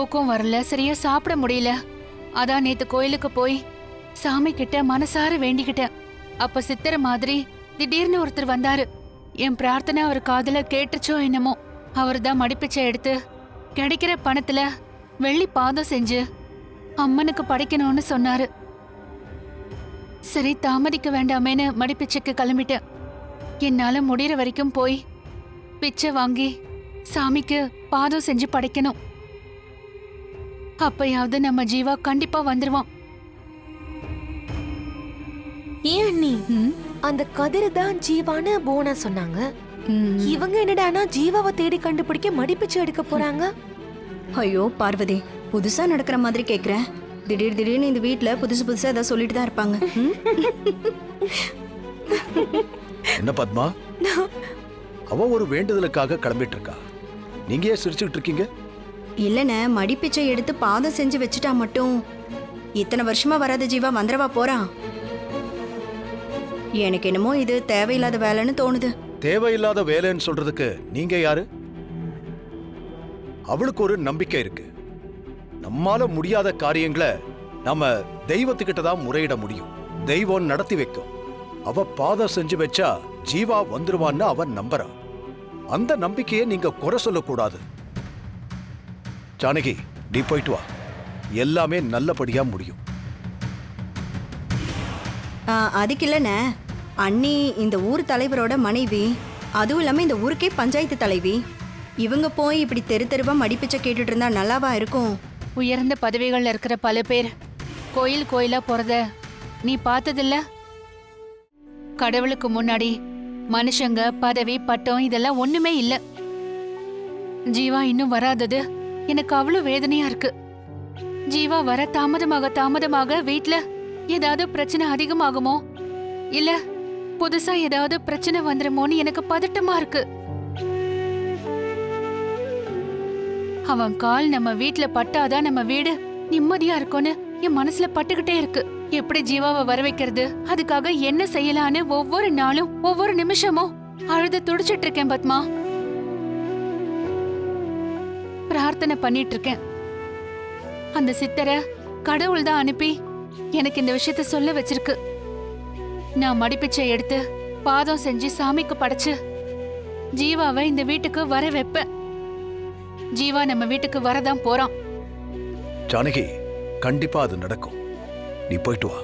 தூக்கம் வரல, சரியா சாப்பிட முடியல. அதான் நேத்து கோயிலுக்கு போய் சாமி கிட்ட மனசார வேண்டிக்கிட்டேன். அப்ப சித்தர மாதிரி திடீர்னு ஒருத்தர் வந்தாரு. என் பிரார்த்தனை அவர் காதுல கேட்டுச்சோ என்னமோ. அவர் தான் மடிப்பிச்சை எடுத்து கிடைக்கிற பணத்துல வெள்ளி பாதம் செஞ்சு அம்மனுக்கு படைக்கணும்னு சொன்னாரு. சரி, தாமதிக்க வேண்டாமேன்னு மடிப்பிச்சைக்கு கிளம்பிட்டேன். என்னால முடிகிற வரைக்கும் போய் பிச்சை வாங்கி சாமிக்கு பாதம் செஞ்சு படைக்கணும். அப்பயாவது நம்ம ஜீவா கண்டிப்பா வந்துருவான். ஏன் அண்ணி, அந்த கதிர் தான் ஜீவான்னு போனா சொன்னாங்க. இவங்க என்னடானா ஜீவாவை தேடி கண்டுபிடிக்க மடிப்பிச்சு எடுக்க போறாங்க. ஐயோ பார்வதி, புதுசா நடக்கிற மாதிரி கேக்குற. திடீர்னு இந்த வீட்ல புதுசா ஏதாவது சொல்லிட்டு தான் இருப்பாங்க. என்ன பத்மா, அவ ஒரு வேண்டுதலுக்காக கிளம்பிட்டு இருக்கா. நீங்க ஏன் சிரிச்சுட்டு இருக்கீங்க? இல்லைண்ணே, மடிப்பிச்சை எடுத்து பாதம் செஞ்சு வச்சுட்டா மட்டும் இத்தனை வருஷமா வராத ஜீவா வந்துடவா போறான்? எனக்கு என்னமோ இது தேவையில்லாத வேலைன்னு தோணுது. தேவையில்லாத வேலைன்னு சொல்றதுக்கு நீங்க யாரு? அவளுக்கு ஒரு நம்பிக்கை இருக்கு. நம்மால முடியாத காரியங்களை நம்ம தெய்வத்துக்கிட்ட தான் முறையிட முடியும். தெய்வம் நடத்தி வைக்கும். அவ பாதம் செஞ்சு வச்சா ஜீவா வந்துருவான்னு அவன் நம்புறா. அந்த நம்பிக்கையை நீங்க குறை சொல்லக்கூடாது. ஜானகி, நீ போயிட்டு வா. எல்லாமே நல்லபடியா முடியும். அதுக்கு இல்லைண்ணே, அண்ணி இந்த ஊர் தலைவரோட மனைவி, அதுவும் இல்லாம இந்த ஊருக்கே பஞ்சாயத்து தலைவி. இவங்க போய் இப்படி தெரு தெருவா மடிப்பிச்சை கேட்டுட்டு இருந்தா நல்லாவா இருக்கும்? உயர்ந்த பதவிகள்ல இருக்கிற பல பேர் கோயில் கோயிலா போறத நீ பார்த்ததில்ல? கடவுளுக்கு முன்னாடி மனுஷங்க பதவி பட்டம் இதெல்லாம் ஒண்ணுமே இல்ல. ஜீவா இன்னும் வராதது எனக்கு அவ்வளவு வேதனையா இருக்கு. ஜீவா வர தாமதமாக வீட்ல ஏதாவது பிரச்சனை அதிகமாகுமோ, இல்ல புதுசா ஏதாவது பிரச்சனை வந்துருமோன்னு எனக்கு பதட்டமா இருக்கு. அவன் கால் நம்ம வீட்ல பட்டாதான் நம்ம வீடு நிம்மதியா இருக்கும்னு என் மனசுல பட்டுக்கிட்டே இருக்கு. எப்படி ஜீவாவை வர வைக்கிறது, அதுக்காக என்ன செய்யலான்னு ஒவ்வொரு நாளும் ஒவ்வொரு நிமிஷமும் அழுது துடிச்சிட்டு இருக்கேன் பத்மா. பிரார்த்தனை பண்ணிட்டு இருக்கேன். அந்த சித்தரை கடவுள் தான் அனுப்பி எனக்கு இந்த விஷயத்த சொல்ல வச்சிருக்கு. நான் மடிப்பிச்சை எடுத்து பாதம் செஞ்சு சாமிக்கு படைச்சு ஜீவாவை இந்த வீட்டுக்கு வர வைப்பேன். ஜீவா நம்ம வீட்டுக்கு வரதான் போறான். ஜானகி, கண்டிப்பா அது நடக்கும். நீ போயிட்டு வா.